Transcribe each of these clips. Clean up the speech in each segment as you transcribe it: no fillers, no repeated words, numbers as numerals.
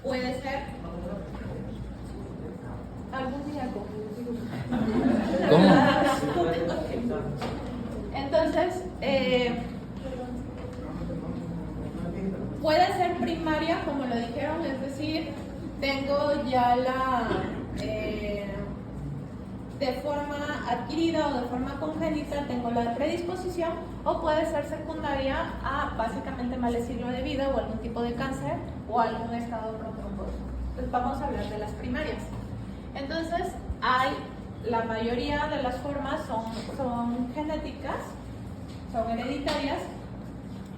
puede ser algún día ¿Cómo? Entonces, puede ser primaria, como lo dijeron, es decir, tengo ya de forma adquirida o de forma congénita, tengo la predisposición, o puede ser secundaria a básicamente mal estilo de vida o algún tipo de cáncer o algún estado protromboso. Entonces vamos a hablar de las primarias. Entonces, la mayoría de las formas son genéticas, son hereditarias,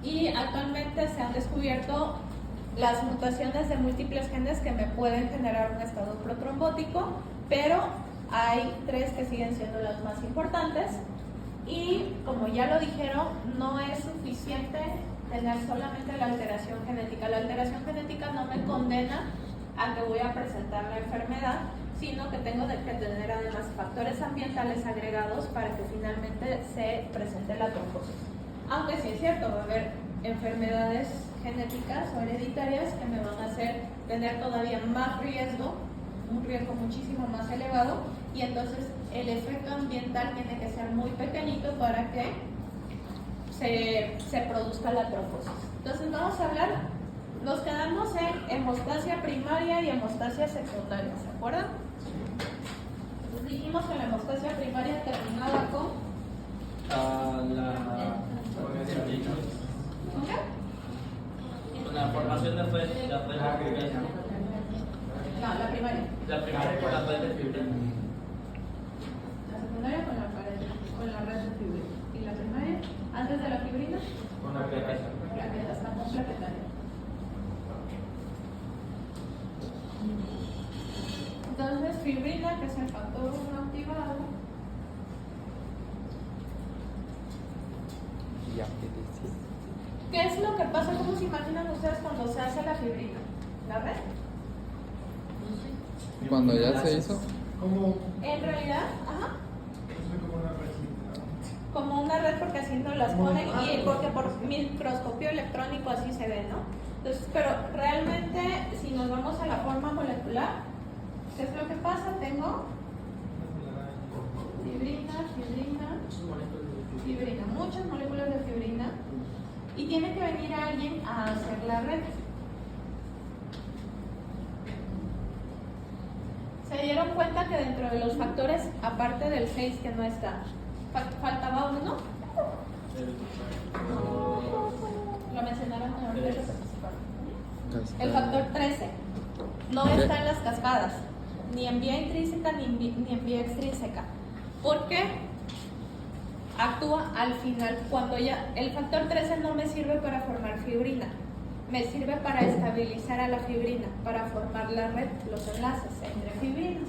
y actualmente se han descubierto las mutaciones de múltiples genes que me pueden generar un estado protrombótico, pero hay 3 que siguen siendo las más importantes, y como ya lo dijeron, no es suficiente tener solamente la alteración genética. La alteración genética no me condena a que voy a presentar la enfermedad, sino que tengo que tener además factores ambientales agregados para que finalmente se presente la trombosis. Aunque sí es cierto, va a haber enfermedades genéticas o hereditarias que me van a hacer tener todavía más riesgo, un riesgo muchísimo más elevado, y entonces el efecto ambiental tiene que ser muy pequeñito para que se produzca la trombosis. Entonces vamos a hablar, nos quedamos en hemostasia primaria y hemostasia secundaria, ¿se acuerdan? Entonces dijimos que la hemostasia primaria terminaba con la formación de fuentes no, la primaria. La primera con la fuente de fibrina. La secundaria con la red de fibrina. ¿Y la primaria? Antes de la fibrina, Con la plaqueta. plaquetas, estamos plaquetarias. Entonces, fibrina, que es el factor 1 activado, ¿qué es lo que pasa? ¿Cómo se imaginan ustedes cuando se hace la fibrina? ¿La red? Cuando ya se hizo. En realidad, ajá, como una recita. como una red, porque así nos las ponen y porque por microscopio electrónico así se ve, ¿no? Entonces, pero realmente si nos vamos a la forma molecular, ¿qué es lo que pasa? Tengo fibrina, muchas moléculas de fibrina, y tiene que venir alguien a hacer la red. Se dieron cuenta que dentro de los factores, aparte del 6 que no está, faltaba uno. Lo mencionaron en el orden. El factor 13 no está en las cascadas, ni en vía intrínseca ni en vía extrínseca. ¿Por qué? Actúa al final, cuando ya el factor 13 no me sirve para formar fibrina, me sirve para estabilizar a la fibrina, para formar la red, los enlaces entre fibrinas.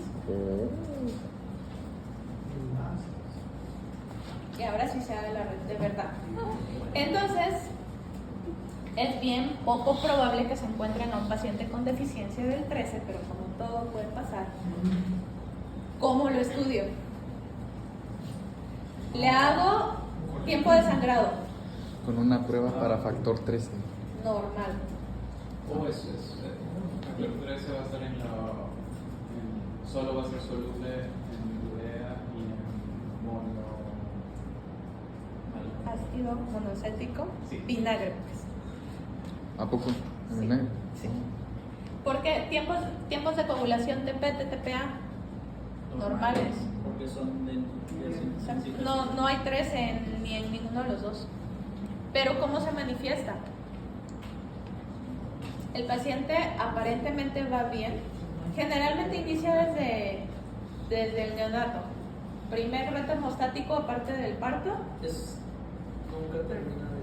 Y ahora sí se hace la red de verdad. Entonces, es bien poco probable que se encuentren a un paciente con deficiencia del 13, pero como todo puede pasar. ¿Cómo lo estudio? Le hago tiempo de sangrado. Con una prueba para factor 13. Normal. El 13 va a estar solo va a ser soluble en urea y en Ácido monocético, Sí. vinagre, pues. ¿A poco? ¿En Sí. vinagre? Sí. ¿Por qué? Tiempos de coagulación TP, TPA normales. Porque son de No hay 13 ni en ninguno de los dos. Pero ¿cómo se manifiesta? El paciente aparentemente va bien. Generalmente inicia desde el neonato. Primer reto hemostático aparte del parto. Nunca termina de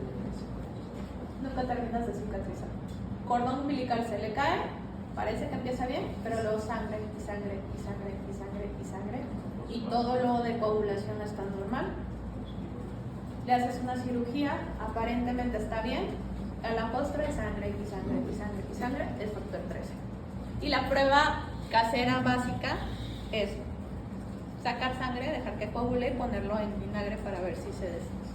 Nunca terminas de cicatrizar. Cordón umbilical se le cae, parece que empieza bien, pero luego sangre y sangre y sangre y sangre y sangre, y todo lo de coagulación está normal. Le haces una cirugía, aparentemente está bien, a la postre sangre y sangre y sangre y sangre, es factor 13. Y la prueba casera básica es sacar sangre, dejar que coagule y ponerlo en vinagre para ver si se deshace.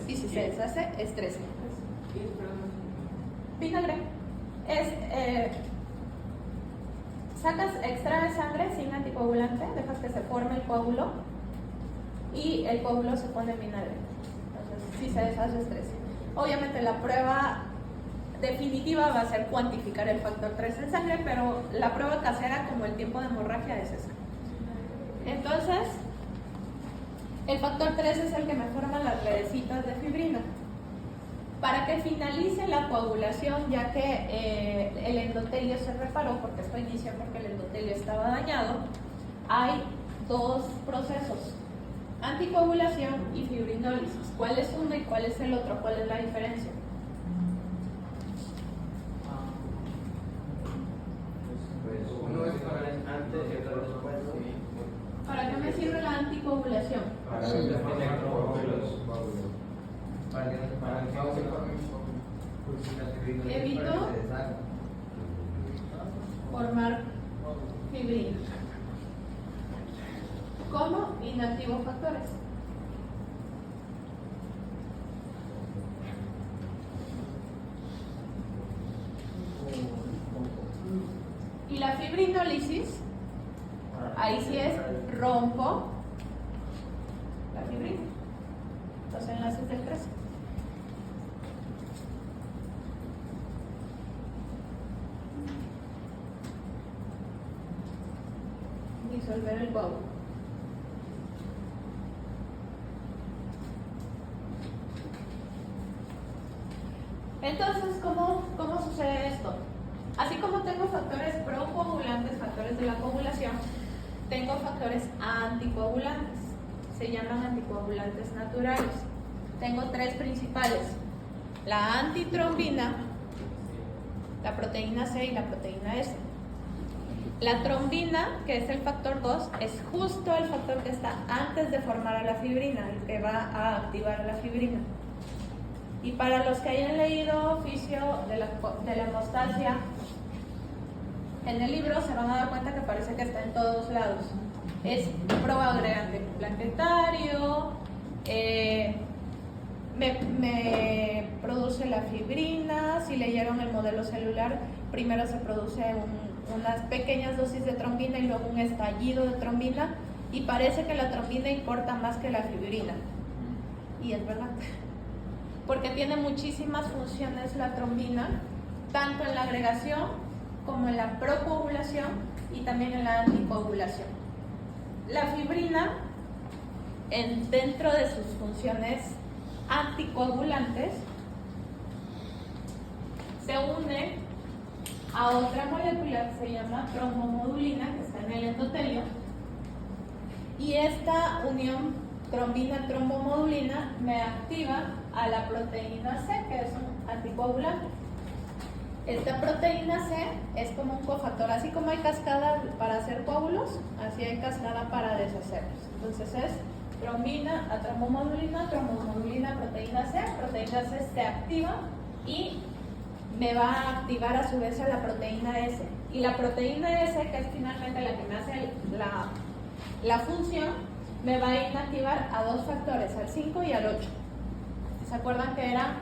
Y si se deshace, es 13. Vinagre es Sacas extra de sangre sin anticoagulante, dejas que se forme el coágulo y el coágulo se pone en vinagre. Entonces, sí se deshace estrés. Obviamente la prueba definitiva va a ser cuantificar el factor 3 en sangre, pero la prueba casera, como el tiempo de hemorragia, es esa. Entonces, el factor 3 es el que me forma las redecitas de fibrina. Para que finalice la coagulación, ya que el endotelio se reparó, porque esto inició porque el endotelio estaba dañado, hay dos procesos: anticoagulación y fibrinólisis. ¿Cuál es uno y cuál es el otro? ¿Cuál es la diferencia? Uno es para el antes y otro después. ¿Para qué me sirve la anticoagulación? Para Sí. los coágulos. Para el coágulo. Evito formar fibrina. ¿Cómo? Inactivo factores. Y la fibrinólisis, ahí sí es rompo la fibrina, los enlaces del 3. Disolver el coágulo. Entonces, ¿cómo sucede esto? Así como tengo factores procoagulantes, factores de la coagulación, tengo factores anticoagulantes. Se llaman anticoagulantes naturales. Tengo tres principales: la antitrombina, la proteína C y la proteína S. La trombina, que es el factor 2, es justo el factor que está antes de formar a la fibrina, el que va a activar a la fibrina. Y para los que hayan leído oficio de la hemostasia, en el libro se van a dar cuenta que parece que está en todos lados. Es proagregante plaquetario, me produce la fibrina. Si leyeron el modelo celular, primero se produce unas pequeñas dosis de trombina y luego un estallido de trombina, y parece que la trombina importa más que la fibrina. Y es verdad, porque tiene muchísimas funciones la trombina, tanto en la agregación como en la procoagulación y también en la anticoagulación. La fibrina, dentro de sus funciones anticoagulantes, se une a otra molécula que se llama trombomodulina, que está en el endotelio, y esta unión trombina-trombomodulina me activa a la proteína C, que es un anticoagulante. Esta proteína C es como un cofactor, así como hay cascada para hacer coágulos, así hay cascada para deshacerlos. Entonces es trombina a trombomodulina, proteína C se activa y me va a activar a su vez a la proteína S. Y la proteína S, que es finalmente la que me hace la función, me va a inactivar a dos factores, al 5 y al 8. ¿Se acuerdan que era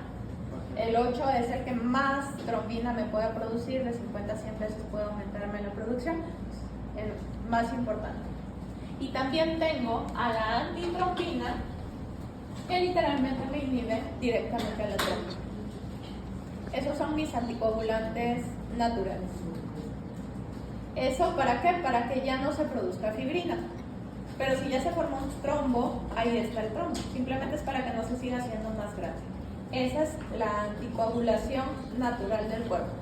el 8 es el que más trombina me puede producir? De 50 a 100 veces puede aumentarme la producción, el más importante. Y también tengo a la antitrombina, que literalmente me inhibe directamente a la trombina. Esos son mis anticoagulantes naturales. ¿Eso para qué? Para que ya no se produzca fibrina. Pero si ya se formó un trombo, ahí está el trombo. Simplemente es para que no se siga haciendo más grande. Esa es la anticoagulación natural del cuerpo.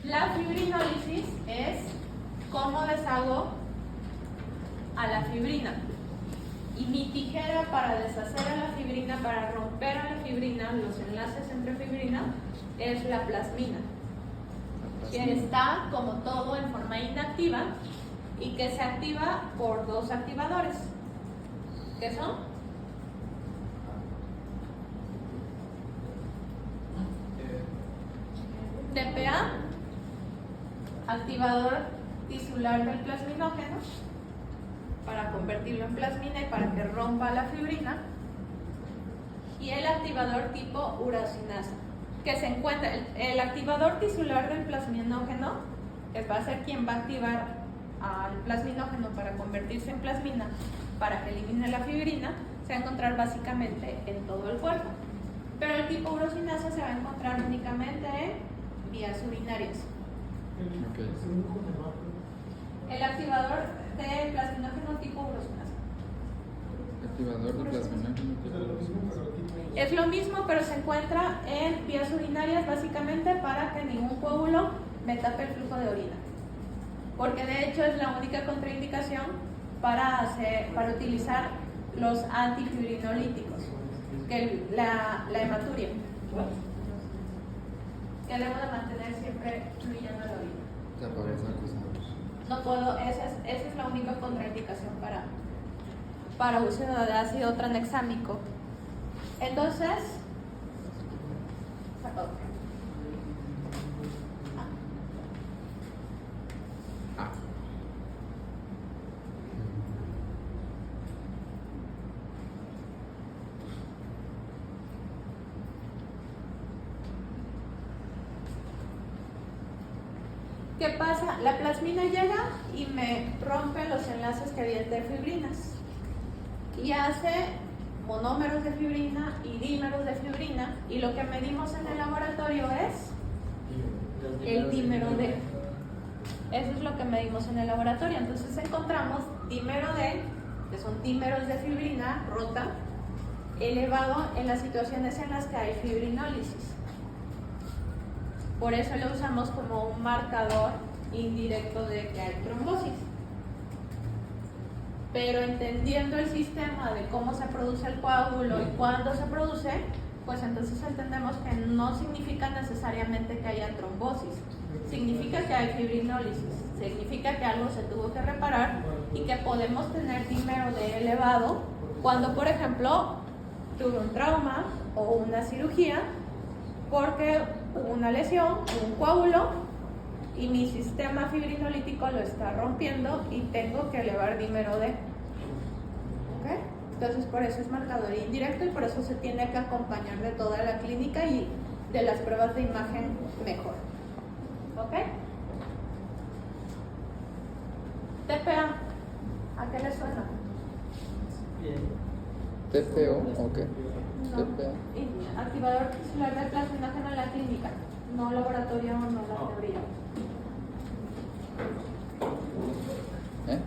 La fibrinólisis es cómo deshago a la fibrina. Y mi tijera para deshacer a la fibrina, para romper a la fibrina, los enlaces entre fibrina, es la plasmina, que está como todo en forma inactiva y que se activa por dos activadores, que son TPA, activador tisular del plasminógeno, para convertirlo en plasmina y para que rompa la fibrina, y el activador tipo uracinasa, que se encuentra, el activador tisular del plasminógeno, que va a ser quien va a activar al plasminógeno para convertirse en plasmina, para que elimine la fibrina, se va a encontrar básicamente en todo el cuerpo. Pero el tipo urosinasa se va a encontrar únicamente en vías urinarias. Ok. El activador de plasminógeno tipo urosinasa. Activador de plasminógeno. Es lo mismo, pero se encuentra en vías urinarias básicamente para que ningún coágulo me tape el flujo de orina. Porque de hecho es la única contraindicación para utilizar los antifibrinolíticos, que la hematuria, que debo de mantener siempre fluyendo la orina. Ya para esa cosa. No puedo, esa es la única contraindicación para uso de ácido tranexámico. Entonces, saco otro. Ah. ¿Qué pasa? La plasmina llega y me rompe los enlaces que había entre fibrinas y hace monómeros de fibrina y dímeros de fibrina, y lo que medimos en el laboratorio es el dímero D. Eso es lo que medimos en el laboratorio. Entonces encontramos dímero D, que son dímeros de fibrina rota, elevado en las situaciones en las que hay fibrinólisis. Por eso lo usamos como un marcador indirecto de que hay trombosis. Pero entendiendo el sistema de cómo se produce el coágulo y cuándo se produce, pues entonces entendemos que no significa necesariamente que haya trombosis. Significa que hay fibrinólisis, significa que algo se tuvo que reparar y que podemos tener dímero D elevado cuando, por ejemplo, tuve un trauma o una cirugía porque hubo una lesión, un coágulo, y mi sistema fibrinolítico lo está rompiendo y tengo que elevar dímero D. ¿Ok? Entonces por eso es marcador indirecto y por eso se tiene que acompañar de toda la clínica y de las pruebas de imagen mejor. ¿Ok? TPA, ¿a qué le suena? TPO, ok. No. TPA. Activador tisular de plasminógeno en la clínica, no laboratorio, no la teoría. ¿Eh?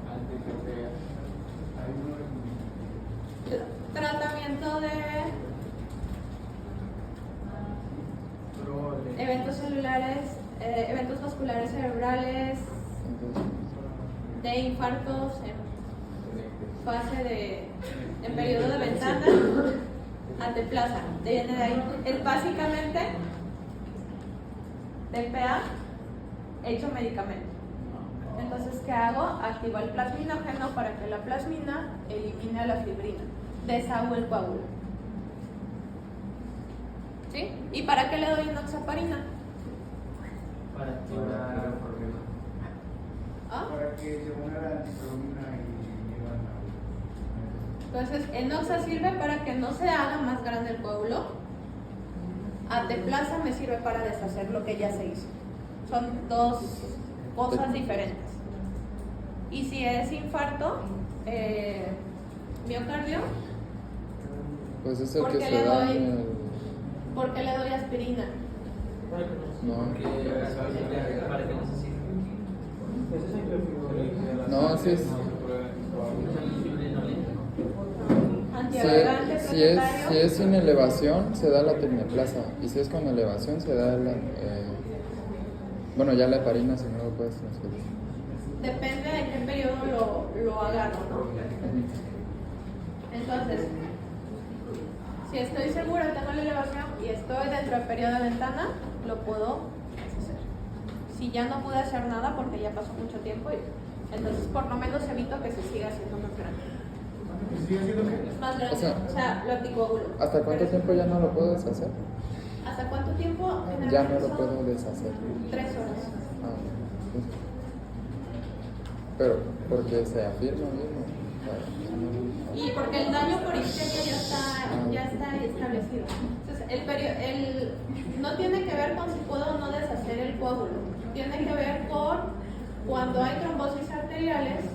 Tratamiento de eventos celulares, eventos vasculares cerebrales, de infartos en fase en periodo de ventana, anteplaza, viene de ahí. Es básicamente TPA hecho medicamento. Entonces, ¿qué hago? Activo el plasminógeno para que la plasmina elimine la fibrina, deshago el coágulo. ¿Sí? ¿Y para qué le doy enoxaparina? Para ¿Ah? Para que se ponga la antipromina y llevan a... Entonces, enoxa sirve para que no se haga más grande el coágulo. Anteplaza me sirve para deshacer lo que ya se hizo. Son dos cosas diferentes. Y si es infarto, miocardio, Pues es el ¿por que qué se le da doy? en el... ¿por qué le doy aspirina? No. Para que no se siga. No, sí es... Antiagregante, Si es propietario. sin elevación, se da la tecneplaza. Y si es con elevación, se da la... bueno, ya la heparina, si no lo puedes transferir. Depende de qué periodo lo agarro, ¿no? Entonces, si estoy segura, tengo la elevación y estoy dentro del periodo de ventana, lo puedo hacer. Si ya no pude hacer nada porque ya pasó mucho tiempo, entonces por lo menos evito que se siga haciendo más grande. ¿Sigue haciendo qué? Más grande, O sea, lo anticoagulo. ¿Hasta cuánto tiempo ya no lo puedo deshacer? ¿Hasta cuánto tiempo? Ya no Generalmente lo son puedo deshacer. 3 horas. Ah, pues. Pero, porque se afirma mismo. Y porque el daño por isquemia ya está establecido. Entonces, no tiene que ver con si puedo o no deshacer el coágulo. Tiene que ver con Cuando hay trombosis arteriales,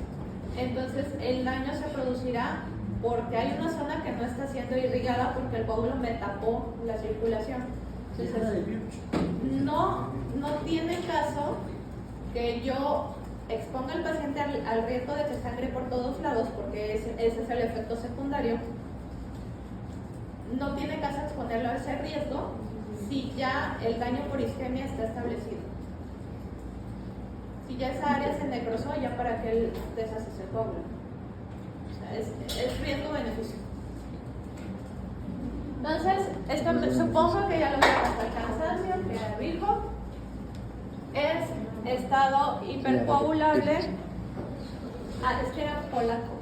entonces el daño se producirá porque hay una zona que no está siendo irrigada porque el coágulo me tapó la circulación. Entonces, no tiene caso que yo exponga al paciente al riesgo de que sangre por todos lados, porque ese es el efecto secundario. No tiene caso exponerlo a ese riesgo si ya el daño por isquemia está establecido. Si ya esa área se necrosó, ya para que él deshace ese coágulo. O sea, es riesgo-beneficio. Entonces, esto supongo que ya lo vimos hasta el cansancio, que era Virgo. Es estado hipercoagulable. Ah, es que era polaco.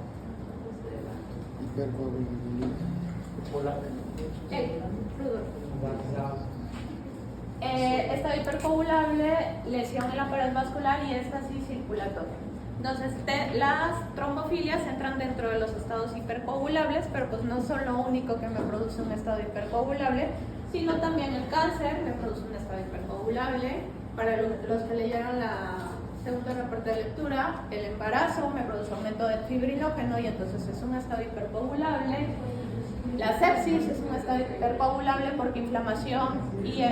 Estado hipercoagulable, lesión en la pared vascular y éstasis circulatoria. Entonces, las trombofilias entran dentro de los estados hipercoagulables, pero pues no son lo único que me produce un estado hipercoagulable, sino también el cáncer me produce un estado hipercoagulable. Para los que leyeron la segunda reporte de lectura, el embarazo me produce aumento de fibrinógeno y entonces es un estado hipercoagulable. La sepsis es un estado hipercoagulable porque inflamación y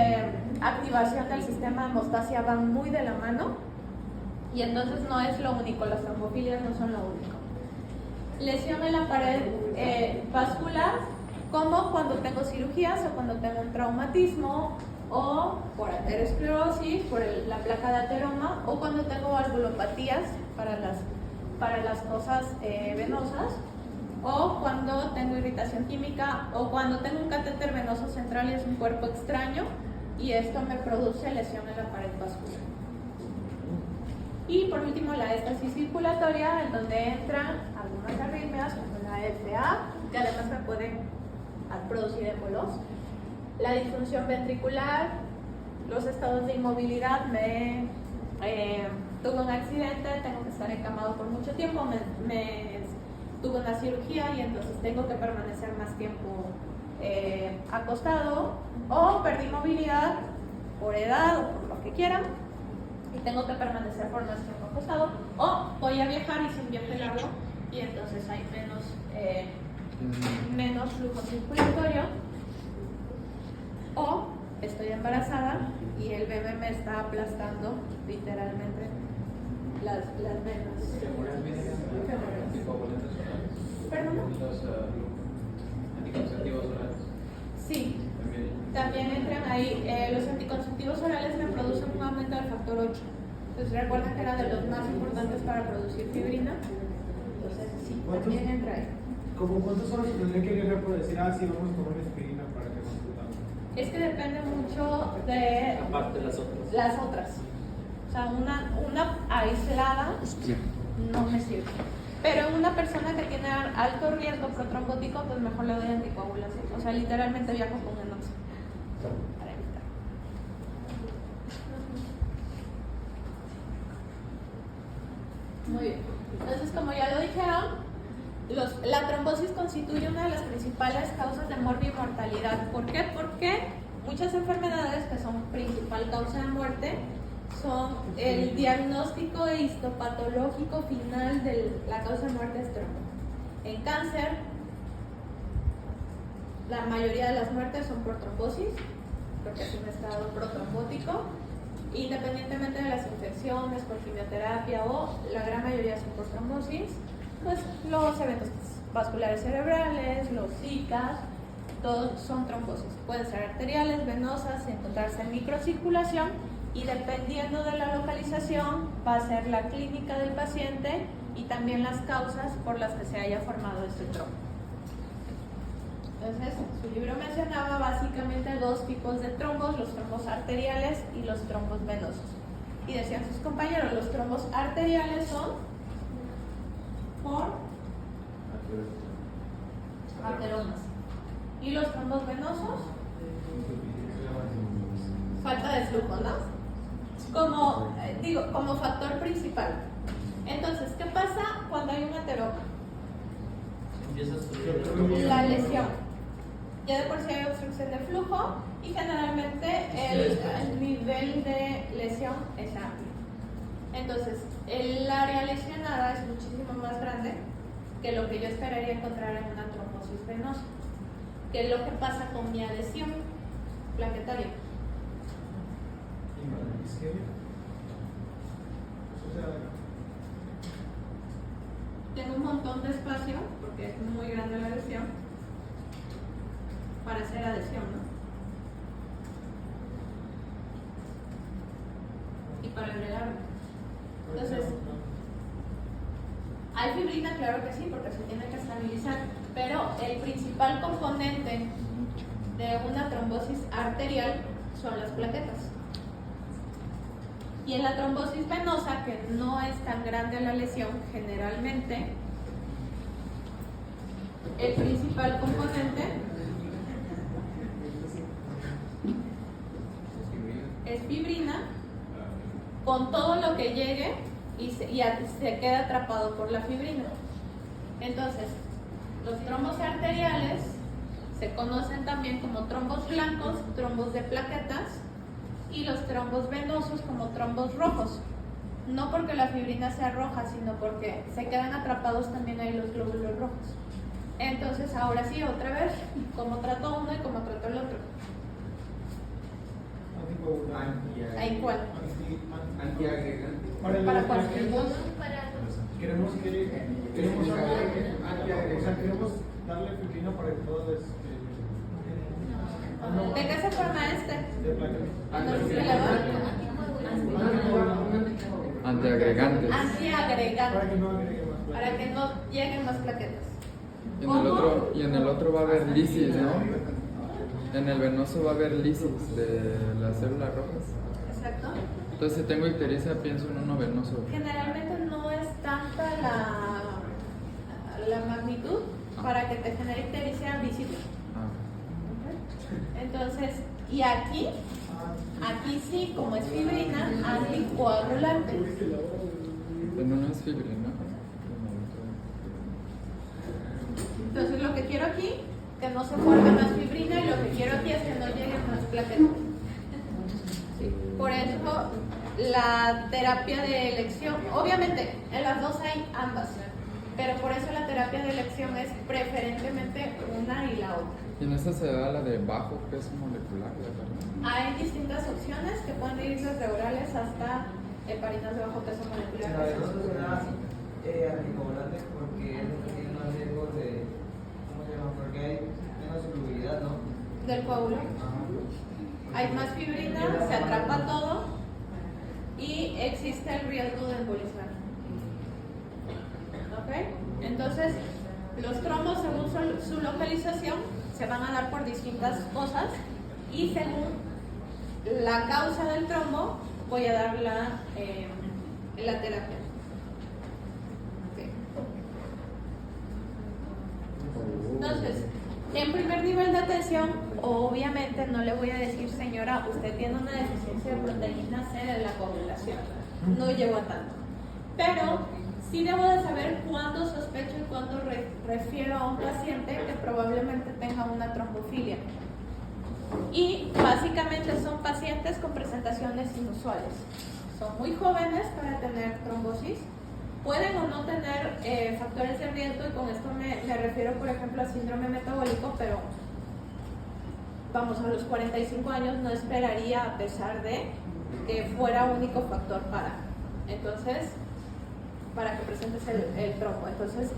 activación del sistema de hemostasia van muy de la mano. Y entonces no es lo único, las trombofilias no son lo único. Lesión en la pared vascular, como cuando tengo cirugías o cuando tengo un traumatismo, o por aterosclerosis, por la placa de ateroma, o cuando tengo valvulopatías para las cosas venosas, o cuando tengo irritación química, o cuando tengo un catéter venoso central y es un cuerpo extraño, y esto me produce lesión en la pared vascular. Y por último, la éstasis circulatoria, en donde entran algunas arritmias, como la FA, que además me pueden producir ébolos, la disfunción ventricular, los estados de inmovilidad. Tuve un accidente, tengo que estar encamado por mucho tiempo, tuve una cirugía y entonces tengo que permanecer más tiempo acostado, o perdí movilidad por edad o por lo que quieran y tengo que permanecer por más tiempo acostado, o voy a viajar y es un viaje largo y entonces hay menos flujo circulatorio, o estoy embarazada y el bebé me está aplastando literalmente las venas femorales. ¿Perdón? Los anticonceptivos orales. Sí, también entran ahí. Los anticonceptivos orales me producen un aumento del factor 8. Entonces recuerden que era de los más importantes para producir fibrina. Entonces sí, también entra ahí. ¿Cómo cuántas horas tendría que viajar para decir, sí, vamos a tomar aspirina para que nos tratamos? Es que depende mucho de Aparte de las otras. las otras. O sea, una aislada no me sirve. Pero una persona que tiene alto riesgo protrombótico, pues mejor le doy anticoagulación. O sea, literalmente viajo con enox para evitar. Muy bien. Entonces, como ya lo dijeron, la trombosis constituye una de las principales causas de muerte y mortalidad. ¿Por qué? Porque muchas enfermedades que son principal causa de muerte son el diagnóstico histopatológico final de la causa de muerte es trombo. En cáncer, la mayoría de las muertes son por trombosis, porque es un estado protrombótico, independientemente de las infecciones, por quimioterapia o la gran mayoría son por trombosis. Pues los eventos vasculares cerebrales, los zicas, todos son trombosis. Pueden ser arteriales, venosas, encontrarse en microcirculación y dependiendo de la localización va a ser la clínica del paciente y también las causas por las que se haya formado este trombo. Entonces, su libro mencionaba básicamente dos tipos de trombos, los trombos arteriales y los trombos venosos. Y decían sus compañeros, los trombos arteriales son por ateromas. Y los trombos venosos, falta de flujo, ¿no? Como factor principal. Entonces, ¿qué pasa cuando hay un ateroma? Empieza a subir La lesión. Ya de por sí hay obstrucción de flujo y generalmente el nivel de lesión es amplio. Entonces, el área lesionada es muchísimo más grande que lo que yo esperaría encontrar en una trombosis venosa, que es lo que pasa con mi adhesión plaquetaria. ¿Y con la isquemia? O sea, Tengo un montón de espacio, porque es muy grande la adhesión, para hacer adhesión, ¿no? Y para agregarlo. Entonces, hay fibrina, claro que sí, porque se tiene que estabilizar, pero el principal componente de una trombosis arterial son las plaquetas. Y en la trombosis venosa, que no es tan grande la lesión, generalmente, el principal componente es fibrina, con todo lo que llegue y se queda atrapado por la fibrina. Entonces, los trombos arteriales se conocen también como trombos blancos, trombos de plaquetas, y los trombos venosos como trombos rojos. No porque la fibrina sea roja, sino porque se quedan atrapados también ahí los glóbulos rojos. Entonces, ahora sí, otra vez, cómo trato uno y cómo trato el otro. ¿Ahí cuál? antiagregante. ¿Para cuál? Queremos darle fibrina para que todo ¿De qué se forma este? de plaquetas. Cuando se le va. Antiagregantes. Para Antiagregante, que no agregue más plaquetas. para que no lleguen más plaquetas. Y en el otro va a haber lisis, ¿no? En el venoso va a haber lisis de las células rojas. Exacto. Entonces, si tengo ictericia, pienso en uno venoso. Generalmente no es tanta la magnitud para que te genere ictericia visible. Ah. Entonces, y aquí sí, como es fibrina, anticoagulante. En uno es fibrina. Entonces, lo que quiero aquí, que no se forme más fibrina, y lo que quiero aquí es que no lleguen más plaquetas. Sí. Por eso, la terapia de elección, obviamente, en las dos hay ambas, pero por eso la terapia de elección es preferentemente una y la otra. Y en esta se da la de bajo peso molecular, ¿verdad? Hay distintas opciones que pueden ir desde orales hasta heparinas de bajo peso molecular. La de nosotros era anticoagulante porque es lo que tiene más riesgo de, ¿cómo se llama? Porque hay menos solubilidad, ¿no? Del coágulo. Hay más fibrina, se atrapa todo y existe el riesgo de embolizar. ¿Ok? Entonces, los trombos según su localización se van a dar por distintas cosas y según la causa del trombo voy a dar la terapia. Ok. Entonces, en primer nivel de atención, obviamente no le voy a decir, señora, usted tiene una deficiencia de proteína C de la coagulación. No llego a tanto. Pero sí debo de saber cuándo sospecho y cuándo refiero a un paciente que probablemente tenga una trombofilia. Y básicamente son pacientes con presentaciones inusuales. Son muy jóvenes para tener trombosis. Pueden o no tener factores de riesgo, y con esto me refiero, por ejemplo, a síndrome metabólico, pero vamos, a los 45 años no esperaría, a pesar de que fuera único factor para. Entonces, para que presentes el trombo. Entonces,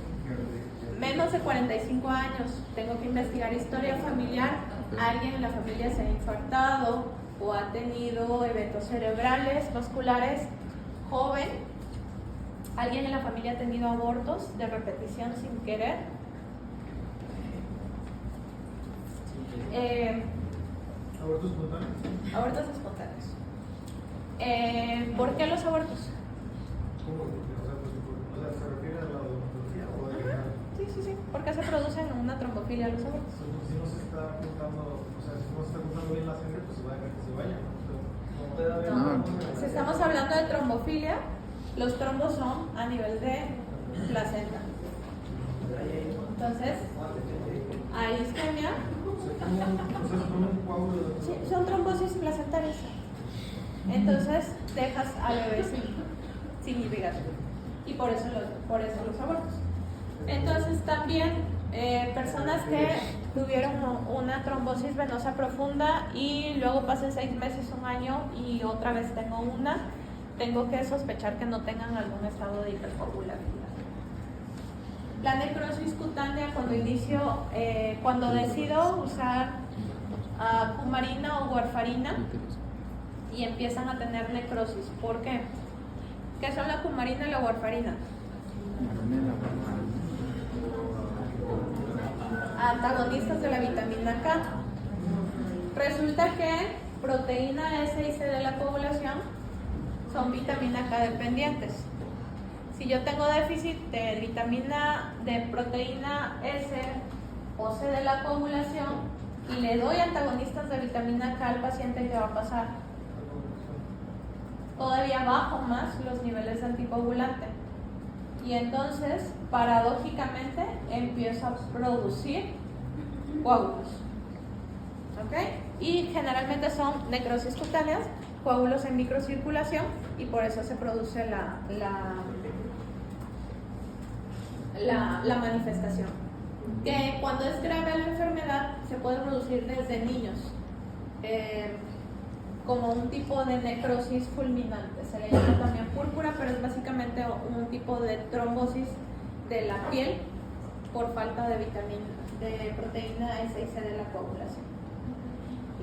menos de 45 años, tengo que investigar historia familiar. Alguien en la familia se ha infartado o ha tenido eventos cerebrales, vasculares, joven. Alguien en la familia ha tenido abortos de repetición sin querer. ¿Abortos espontáneos? Abortos espontáneos. ¿Por qué los abortos? ¿Cómo? O sea, ¿se refiere a la odontología o de Sí. ¿Por qué se producen una trombofilia los abortos? Si no se está juntando, o sea, si no se está juntando bien la sangre, pues se va a dejar que se vaya, ¿no? No puede haber No. Si estamos hablando de trombofilia, los trombos son a nivel de placenta. Entonces, hay isquemia. O sea, como un coágulo. Sí, son trombosis placentarias. Entonces, dejas al bebé sin. sin irrigación. Y por eso los abortos. Entonces también personas que tuvieron una trombosis venosa profunda y luego pasen 6 meses, 1 año y otra vez tengo que sospechar que no tengan algún estado de hipercoagulabilidad. La necrosis cutánea, cuando decido usar cumarina o warfarina y empiezan a tener necrosis. ¿Por qué? ¿Qué son la cumarina y la warfarina? Antagonistas de la vitamina K. Resulta que proteína S y C de la coagulación son vitamina K dependientes. Si yo tengo déficit de proteína S o C de la coagulación y le doy antagonistas de vitamina K al paciente, ¿qué va a pasar? Todavía bajo más los niveles de anticoagulante. Y entonces, paradójicamente, empiezo a producir coágulos. ¿Ok? Y generalmente son necrosis cutáneas, coágulos en microcirculación, y por eso se produce la manifestación. Que cuando es grave la enfermedad, se puede producir desde niños, como un tipo de necrosis fulminante. Se le llama también púrpura, pero es básicamente un tipo de trombosis de la piel por falta de proteína S y C de la coagulación.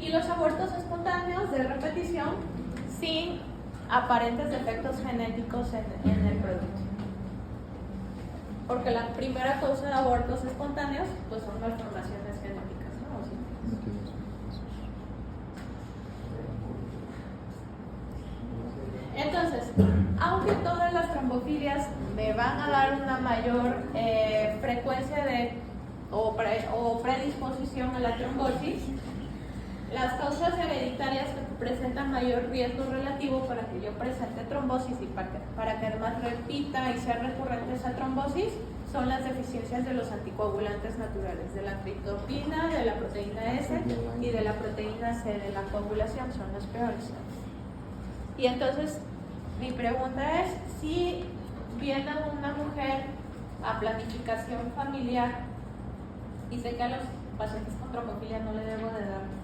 Y los abortos espontáneos de repetición sin aparentes defectos genéticos en el producto. Porque la primera causa de abortos espontáneos pues son malformaciones genéticas, ¿no? Entonces, aunque todas las trombofilias me van a dar una mayor frecuencia o predisposición a la trombosis, las causas hereditarias que presentan mayor riesgo relativo para que yo presente trombosis y para que además repita y sea recurrente esa trombosis son las deficiencias de los anticoagulantes naturales, de la triptofana, de la proteína S y de la proteína C de la coagulación, son los peores. Y entonces, mi pregunta es, si viene una mujer a planificación familiar y sé que a los pacientes con trombofilia no le debo de dar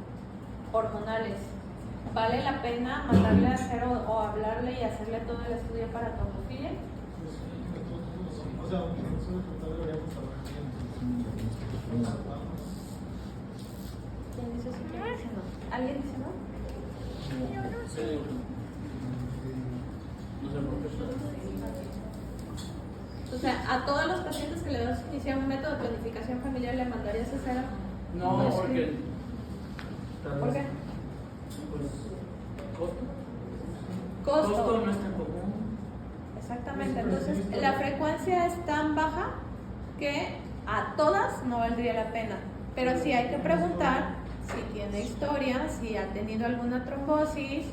hormonales, ¿vale la pena mandarle a hacer o hablarle y hacerle todo el estudio para trombofilia? O sea, nosotros deberíamos saber bien. ¿Quién dice sí? ¿Quién dice no? ¿Alguien dice no? Sí. No sé por qué. O sea, a todos los pacientes que le vas a iniciar un método de planificación familiar le mandarías a hacer. No, porque. ¿Por qué? Pues. Costo. Costo no es tan común. Exactamente, entonces la frecuencia es tan baja que a todas no valdría la pena, pero sí hay que preguntar si tiene historia, si ha tenido alguna trombosis,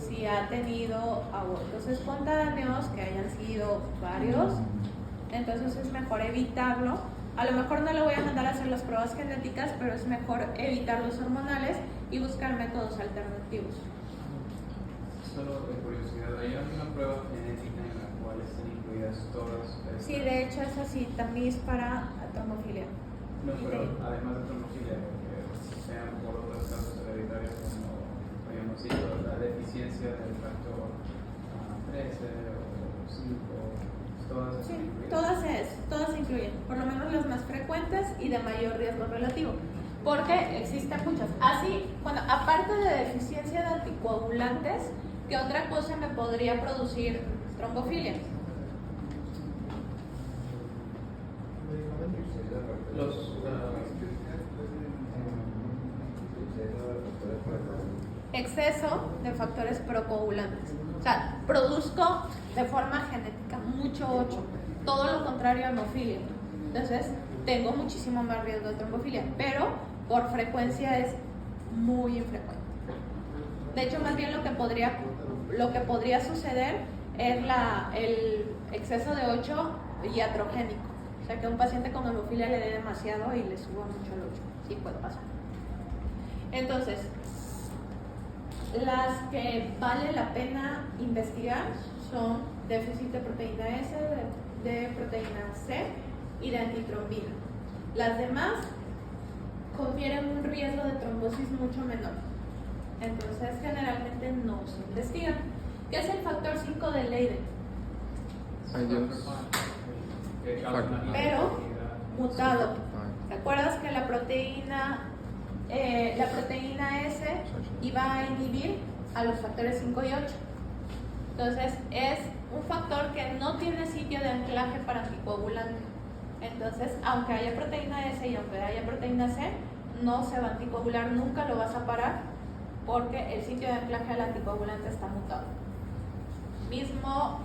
si ha tenido abortos espontáneos, que hayan sido varios, entonces es mejor evitarlo. A lo mejor no le voy a mandar a hacer las pruebas genéticas, pero es mejor evitar los hormonales y buscar métodos alternativos. Solo de curiosidad, ¿hay alguna prueba genética en la cual estén incluidas todas estas? Sí, de hecho es así, tamiz para trombofilia. No, pero además de trombofilia, que sean por otras causas hereditarias como habíamos dicho, la deficiencia del factor 13 o 5, todas están Sí, incluidas. todas se incluyen, por lo menos las más frecuentes y de mayor riesgo relativo, porque existen muchas. Así, bueno, aparte de deficiencia de anticoagulantes, ¿qué otra cosa me podría producir trombofilia? Exceso de factores procoagulantes. O sea, produzco de forma genética mucho 8, todo lo contrario a hemofilia. Entonces, tengo muchísimo más riesgo de trombofilia, pero por frecuencia es muy infrecuente. De hecho, más bien lo que podría suceder es el exceso de 8 iatrogénico. O sea, que un paciente con hemofilia le dé demasiado y le suba mucho el 8. Sí puede pasar. Entonces, Las que vale la pena investigar son déficit de proteína S, de proteína C y de antitrombina. Las demás confieren un riesgo de trombosis mucho menor. Entonces, generalmente no se investigan. ¿Qué es el factor 5 de Leiden? Ay, Dios. Que causa una Pero infertilidad. mutado. Ay. ¿Te acuerdas que la proteína S iba a inhibir a los factores 5 y 8? Entonces, es un factor que no tiene sitio de anclaje para anticoagulante. Entonces, aunque haya proteína S y aunque haya proteína C, no se va a anticoagular, nunca lo vas a parar porque el sitio de anclaje al anticoagulante está mutado. Mismo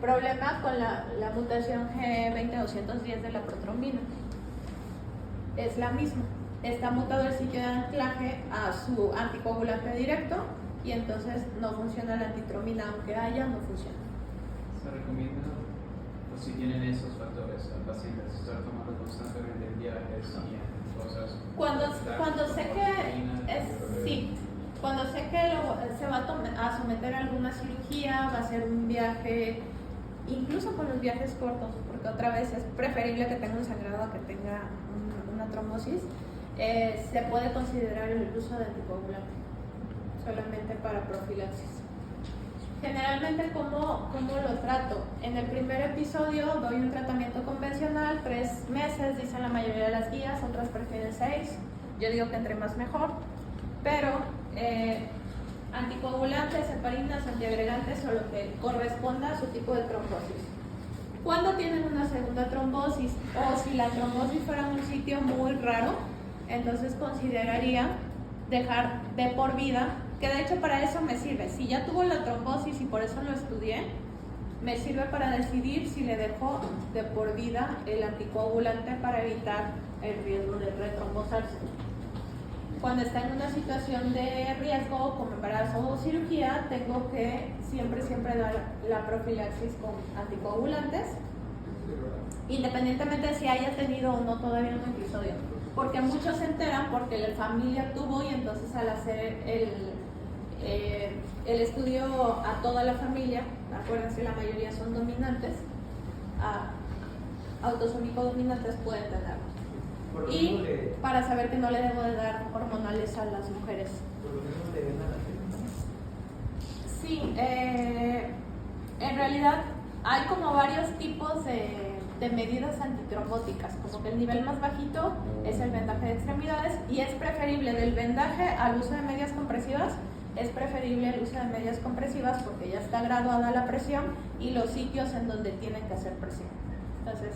problema con la mutación G20-210 de la protrombina. Es la misma. Está mutado el sitio de anclaje a su anticoagulante directo y entonces no funciona la antitrombina, aunque haya, no funciona. Se recomienda, pues, si tienen esos factores, al paciente estar tomando constantemente viajes y cosas. Cuando sé que sí, cuando sé que se va a someter a alguna cirugía, va a ser un viaje, incluso con los viajes cortos, porque otra vez es preferible que tenga un sangrado a que tenga una trombosis, se puede considerar el uso de anticoagulante solamente para profilaxis. Generalmente, ¿cómo lo trato? En el primer episodio doy un tratamiento convencional, 3 meses, dicen la mayoría de las guías, otras prefieren 6. Yo digo que entre más mejor, pero anticoagulantes, heparinas, antiagregantes o lo que corresponda a su tipo de trombosis. Cuando tienen una segunda trombosis o si la trombosis fuera en un sitio muy raro, entonces consideraría dejar de por vida, que de hecho para eso me sirve. Si ya tuvo la trombosis y por eso lo estudié, me sirve para decidir si le dejo de por vida el anticoagulante para evitar el riesgo de retrombosarse. Cuando está en una situación de riesgo como embarazo o cirugía, tengo que siempre dar la profilaxis con anticoagulantes, independientemente de si haya tenido o no todavía un episodio. Porque muchos se enteran porque la familia tuvo y entonces al hacer el estudio a toda la familia, acuérdense, la mayoría son dominantes, autosómico dominantes pueden tenerlo. Y para saber que no le debo de dar hormonales a las mujeres. Por lo menos le ven a la gente. Sí, en realidad hay como varios tipos de medidas antitrombóticas, como que el nivel más bajito es el vendaje de extremidades y es preferible del vendaje al uso de medias compresivas, es preferible el uso de medias compresivas porque ya está graduada la presión y los sitios en donde tienen que hacer presión. Entonces,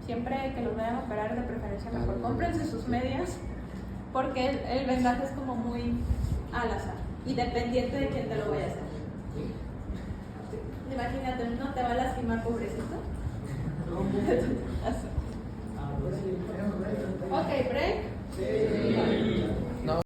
siempre que los vayan a operar, de preferencia mejor cómprense sus medias porque el vendaje es como muy al azar y dependiente de quién te lo vaya a hacer. Imagínate, no te va a lastimar, pobrecito.